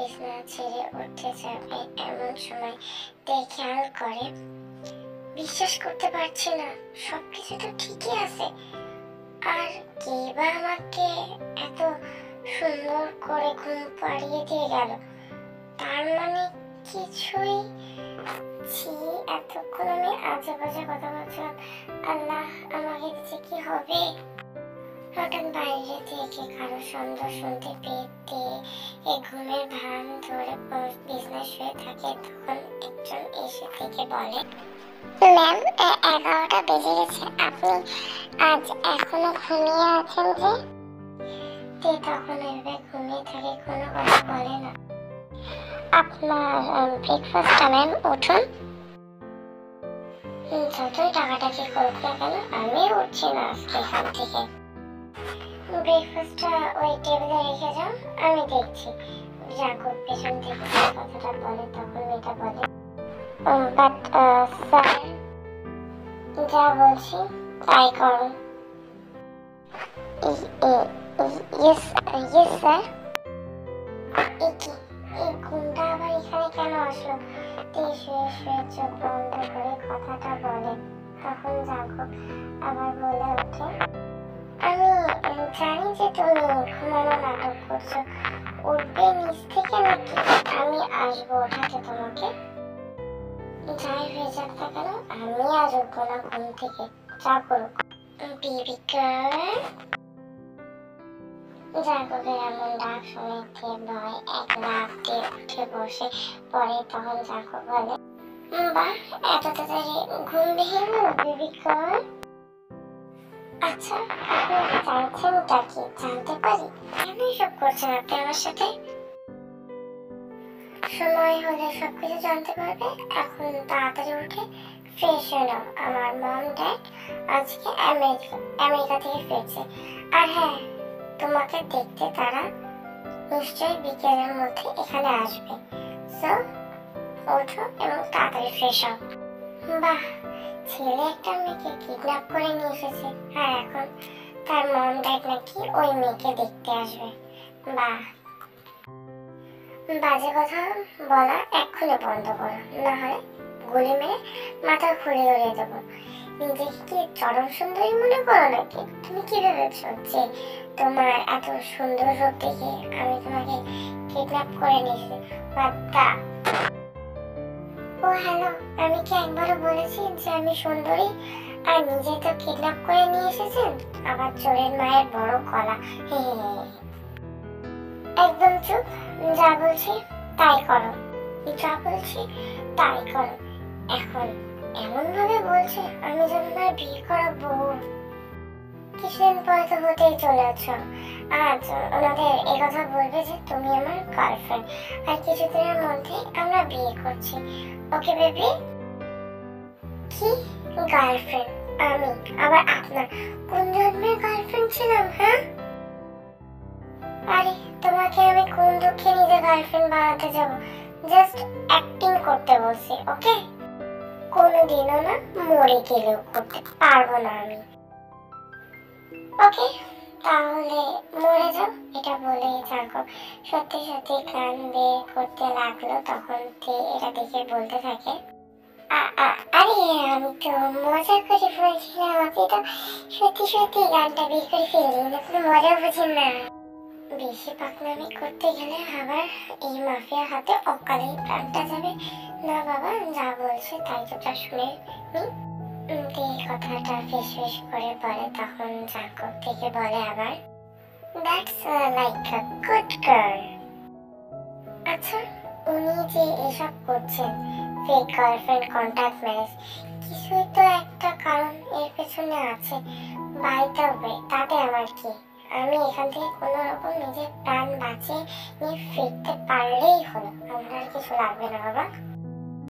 বিছানা ছেড়ে উঠতে যাবে এমন সময় তে খেয়াল করে বিশ্বাস করতে পারছি না, সবকিছু তো ঠিকই আছে। আর কে বা আমাকে এত সুন্দর করে ঘুম পাড়িয়ে দিয়ে গেল? তার মানে কিছুই। ছি, এতক্ষণ আমি আজে বাজে কথা বলছিলাম। আল্লাহ, আমাকে দিচ্ছে কি হবে? হঠাৎ বাইরে থেকে কারো শব্দ শুনতে পেতে ঘুমের ভান ধরে বিছানায় শুয়ে থাকে। তখন একজন এসে থেকে বলে, ম্যাম, 11টা বেজে গেছে, আপনি আজ এখনো ঘুমিয়ে আছেন যে? তে তখন এভাবে ঘুমিয়ে থাকে, কোনো কথা বলে না। আপনার ব্রেকফাস্টটা ম্যাম, উঠুন। যতই টাকাটাকি করুক না কেন, আমি উঠছি না আজকে এখান থেকে। ব্রেকফাস্টটা ওই টেবিলে রেখে যাও, আমি দেখছি। জাকব পেছন থেকে কথাটা বলে, তখন মেয়েটা বলে, বাট স্যার, যা বলছি তাই করুন। Yes yes sir. এই ঘুমটা আবার এখানে কেন আসলো? তে শুয়ে শুয়ে চোখ বন্ধ করে কথাটা বলে। তখন জাকব আবার বলে ওঠে, আমি জানি যে তুমি ঘুমানো নাটক করছো। উঠবে নিচ থেকে নাকি আমি আসবো ওঠাতে তোমাকে? যাই হয়ে যাক না কেন, আমি আজ উঠবো না ঘুম থেকে, যা করুক। Baby girl. জাকবের এমন ডাক শুনে ভয় এক লাফ দিয়ে উঠে বসে পড়ে। তখন জাকব বলে, বাহ, এত তাড়াতাড়ি ঘুম ভেঙে গেল বেবি গার্ল। আচ্ছা, আপনি চাইছেনটা কি জানতে পারি? কেন এসব করছেন আপনি আমার সাথে? সময় হলে সবকিছু জানতে পারবে। এখন তাড়াতাড়ি উঠে ফ্রেশ হয়ে নাও। আমার মম ড্যাড আজকে আমেরিকা থেকে ফিরছে। আর হ্যাঁ, তোমাকে দেখতে তারা নিশ্চয়ই বিকেলের মধ্যে এখানে আসবে। সো ওঠো এবং তাড়াতাড়ি ফ্রেশ হও। বাহ, ছেলে একটা মেয়েকে কিডন্যাপ করে নিয়ে এসেছে, আর এখন তার মম ড্যাড নাকি ওই মেয়েকে দেখতে আসবে। বাহ, বাজে কথা বলা এক্ষুনি বন্ধ করো, না হয় গুলি মেরে মাথা খুলে উড়িয়ে দেবো। নিজেকে কি চরম সুন্দরী মনে করো নাকি? তুমি কি ভেবেছো যে তোমার এত সুন্দর রূপ দেখে আমি তোমাকে কিডন্যাপ করে নিয়েছি? বাচ্চা। ও হ্যালো, আমি কি একবারও বলেছি যে আমি সুন্দরী? আর নিজে তো কিডন্যাপ করে নিয়ে এসেছেন, আবার চোরের মায়ের বড় গলা। একদম চুপ, যা বলছি তাই করো, যা বলছি তাই করো। এখন এমন ভাবে বলছে আমি যেন আমার বিয়ে করা বউ। কিছুদিন পরে তো হতেই চলেছ। আজ ওনাদের একথা বলবে যে তুমি আমার গার্লফ্রেন্ড, আর কিছুদিনের মধ্যে আমরা বিয়ে করছি। Okay baby? কি গার্লফ্রেন্ড? আমি আবার আপনার কোন জন্মের গার্লফ্রেন্ড ছিলাম? হ্যাঁ, আরে তোমাকে আমি কোন দুঃখে নিজে গার্লফ্রেন্ড বানাতে যাব? জাস্ট অ্যাক্টিং করতে বলছি, ওকে? কোনোদিনও না, মরে গেলেও করতে পারবো না আমি। ওকে, তাহলে মরে যাও। এটা বলে জাকব সত্যি সত্যি কান বের করতে লাগলো। তখন এটা দেখে বলতে থাকে, আরে আমি তো মজা করে বলছিলাম, আপনি তো সত্যি সত্যি গানটা বের করে ফেললেন, আপনি মজা বুঝেন না। বেশি পাকনামি করতে গেলে আবার এই মাফিয়ার হাতে অকালেই প্রাণটা যাবে। না বাবা, যা বলছে তাই তোটা শুনে নি। কথাটা ফিস ফিস করে বলে। তখন জাকব থেকে বলে আবার, that's like a good girl. আচ্ছা, উনি যে এসব করছেন, ফেক গার্লফ্রেন্ড, কন্ট্যাক্ট ম্যারেজ, কিছুই তো একটা কারণ এর পেছনে আছে। বাই দ্য ওয়ে, তাতে আমার কি? আমি এখান থেকে কোনো রকম নিজের প্রাণ বাঁচিয়ে নিয়ে ফিরতে পারলেই হলো, আমার আর কিছু লাগবে না বাবা।